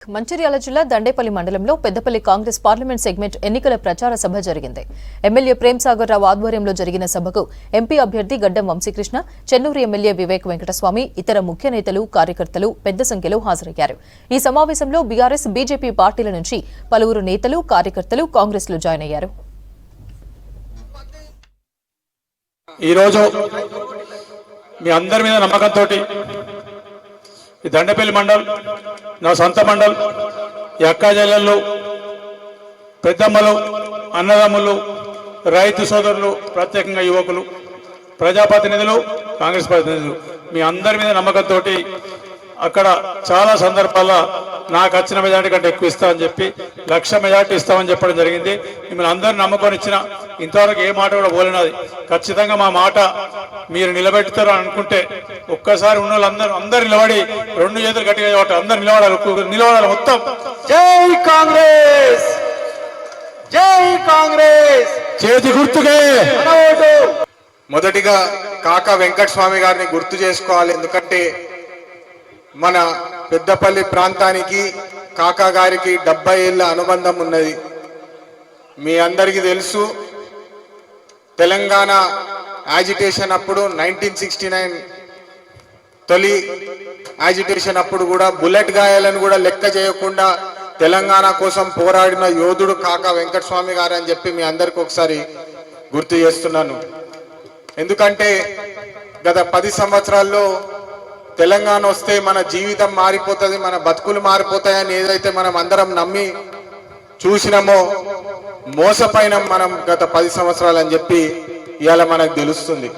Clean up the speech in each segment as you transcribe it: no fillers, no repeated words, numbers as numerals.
మంచిర్యాల జిల్లా దండేపల్లి మండలంలో Peddapalli Congress parliament segment ఎన్నికల ప్రచార సభ జరిగింది. ఎమ్మెల్యే ప్రేమ్ సాగర్ రావు ఆధ్వర్యంలో జరిగిన సభకు ఎంపీ అభ్యర్థి గడ్డం వంశీకృష్ణ, చెన్నూరు ఎమ్మెల్యే వివేక్ వెంకటస్వామి, ఇతర ముఖ్య నేతలు, కార్యకర్తలు పెద్ద సంఖ్యలో హాజరయ్యారు. ఈ సమావేశంలో బీఆర్ఎస్, బీజేపీ పార్టీల నుంచి పలువురు నేతలు, కార్యకర్తలు కాంగ్రెస్ లో జాయిన్ అయ్యారు. మీ అందరి మీద నమ్మకంతో ఈ దండపల్లి మండల్ నా సొంత మండల్, ఈ అక్కా చెల్లెళ్ళు, పెద్దమ్మలు, అన్నదమ్ములు, రైతు సోదరులు, ప్రత్యేకంగా యువకులు, ప్రజాప్రతినిధులు, కాంగ్రెస్ ప్రతినిధులు మీ అందరి మీద నమ్మకంతో అక్కడ చాలా సందర్భాల్లో నాకు వచ్చిన మెజార్టీ కంటే ఎక్కువ ఇస్తామని చెప్పి 1,00,000 మెజార్టీ ఇస్తామని చెప్పడం జరిగింది. మిమ్మల్ని అందరూ నమ్ముకొని ఇచ్చిన ఇంతవరకు ఏ మాట కూడా పోలేనది. ఖచ్చితంగా మా మాట మీరు నిలబెడతారు అనుకుంటే ఒక్కసారి ఉన్న వాళ్ళందరూ నిలబడి 2 చేతులు గట్టిగా కాబట్టి అందరు నిలబడాలి మొత్తం. జై కాంగ్రెస్, జై కాంగ్రెస్, చేతి గుర్తుకే. మొదటిగా కాకా వెంకటస్వామి గారిని గుర్తు చేసుకోవాలి. ఎందుకంటే మన పెద్దపల్లి ప్రాంతానికి కాకా గారికి 70 ఏళ్ల అనుబంధం ఉన్నది. మీ అందరికీ తెలుసు, తెలంగాణ యాజిటేషన్ అప్పుడు 1969 తొలి యాజిటేషన్ అప్పుడు కూడా బుల్లెట్ గాయాలను కూడా లెక్క చేయకుండా తెలంగాణ కోసం పోరాడిన యోధుడు కాకా వెంకటస్వామి గారు అని చెప్పి మీ అందరికి ఒకసారి గుర్తు చేస్తున్నాను. ఎందుకంటే గత 10 సంవత్సరాల్లో తెలంగాణ వస్తే మన జీవితం మారిపోతుంది, మన బతుకులు మారిపోతాయని ఏదైతే మనం అందరం నమ్మి చూసినామో మోసపోయిన మనం గత 10 సంవత్సరాలు అని చెప్పి ఇవాళ మనకు తెలుస్తుంది.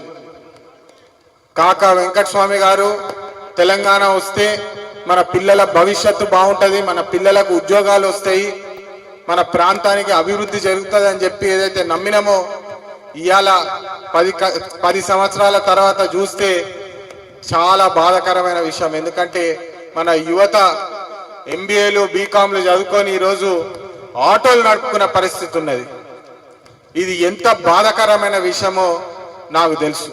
కాకా వెంకటస్వామి గారు తెలంగాణ వస్తే మన పిల్లల భవిష్యత్తు బాగుంటుంది, మన పిల్లలకు ఉద్యోగాలు వస్తాయి, మన ప్రాంతానికి అభివృద్ధి జరుగుతుంది అని చెప్పి ఏదైతే నమ్మినామో ఇవాళ 10 సంవత్సరాల తర్వాత చూస్తే చాలా బాధాకరమైన విషయం. ఎందుకంటే మన యువత ఎంబీఏలు, బీకాంలు చదువుకొని ఈరోజు ఆటోలు నడుపుకున్న పరిస్థితి ఉన్నది. ఇది ఎంత బాధాకరమైన విషయమో నాకు తెలుసు.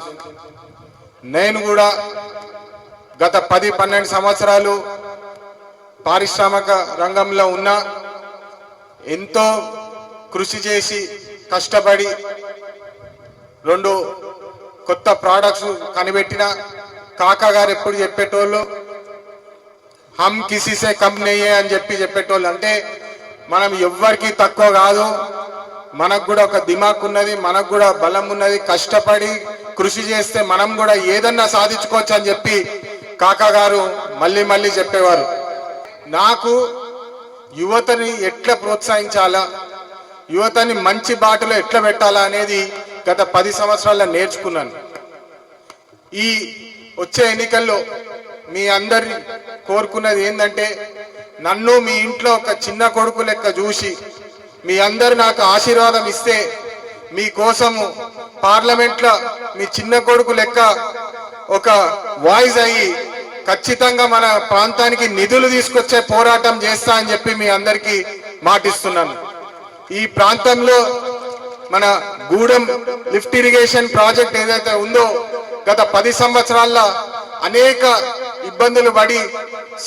నేను కూడా గత 10-12 సంవత్సరాలు పారిశ్రామిక రంగంలో ఉన్నా, ఎంతో కృషి చేసి కష్టపడి 2 కొత్త ప్రోడక్ట్స్ కనిపెట్టిన కాకా గారు ఎప్పుడు చెప్పేటోళ్ళు హమ్ కిసీసే కమ్ నయ్యే అని చెప్పేటోళ్ళు. అంటే మనం ఎవ్వరికి తక్కువ కాదు, మనకు కూడా ఒక దిమాగ్ ఉన్నది, మనకు కూడా బలం ఉన్నది, కష్టపడి కృషి చేస్తే మనం కూడా ఏదన్నా సాధించుకోవచ్చు అని చెప్పి కాకా గారు మళ్ళీ మళ్ళీ చెప్పేవారు. నాకు యువతని ఎట్లా ప్రోత్సహించాలా, యువతని మంచి బాటలో ఎట్లా పెట్టాలా అనేది గత 10 సంవత్సరాల్లో నేర్చుకున్నాను. ఈ వచ్చే ఎన్నికల్లో మీ అందరి కోరుకున్నది ఏంటంటే నన్ను మీ ఇంట్లో ఒక చిన్న కొడుకు లెక్క చూసి మీ అందరు నాకు ఆశీర్వాదం ఇస్తే మీకోసము పార్లమెంట్లో మీ చిన్న కొడుకు లెక్క ఒక వాయిస్ అయ్యి ఖచ్చితంగా మన ప్రాంతానికి నిధులు తీసుకొచ్చే పోరాటం చేస్తా అని చెప్పి మీ అందరికీ మాటిస్తున్నాను. ఈ ప్రాంతంలో మన గూడెం లిఫ్ట్ ఇరిగేషన్ ప్రాజెక్ట్ ఏదైతే ఉందో గత 10 సంవత్సరాల్లో అనేక ఇబ్బందులు పడి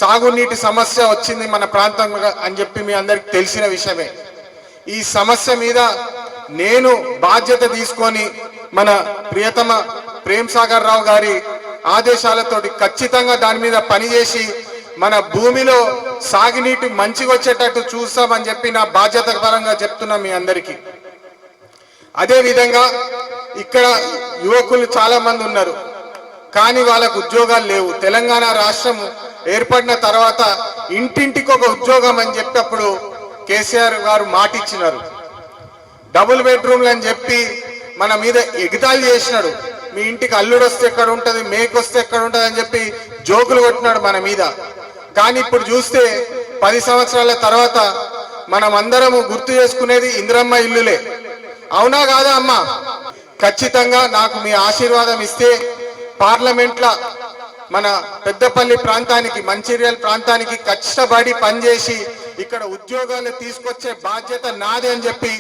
సాగునీటి సమస్య వచ్చింది మన ప్రాంతంలో అని చెప్పి మీ అందరికి తెలిసిన విషయమే. ఈ సమస్య మీద నేను బాధ్యత తీసుకొని మన ప్రియతమ ప్రేమ్ సాగర్ రావు గారి ఆదేశాలతోటి ఖచ్చితంగా దాని మీద పనిచేసి మన భూమిలో సాగునీటి మంచిగా వచ్చేటట్టు చూస్తామని చెప్పి నా బాధ్యత పరంగా చెప్తున్నా మీ అందరికీ. అదే విధంగా ఇక్కడ యువకులు చాలా మంది ఉన్నారు, కానీ వాళ్ళకు ఉద్యోగాలు లేవు. తెలంగాణ రాష్ట్రం ఏర్పడిన తర్వాత ఇంటింటికి ఒక ఉద్యోగం అని చెప్పినప్పుడు కేసీఆర్ గారు మాట ఇచ్చినారు. డబుల్ బెడ్రూమ్లు అని చెప్పి మన మీద ఎగతాళి చేసినాడు. మీ ఇంటికి అల్లుడు వస్తే ఎక్కడ ఉంటుంది, మేకు వస్తే ఎక్కడ ఉంటుంది అని చెప్పి జోకులు కొట్టినాడు మన మీద. కానీ ఇప్పుడు చూస్తే 10 సంవత్సరాల తర్వాత మనం అందరము గుర్తు చేసుకునేది ఇందిరమ్మ ఇల్లులే. అవునా కాదా అమ్మా? ఖచ్చితంగా నాకు మీ ఆశీర్వాదం ఇస్తే పార్లమెంట్లో మన పెద్దపల్లి ప్రాంతానికి, మంచిర్యాల ప్రాంతానికి కష్టపడి పనిచేసి ఇక్కడ ఉద్యోగాలు తీసుకొచ్చే బాధ్యత నాదే అని చెప్పి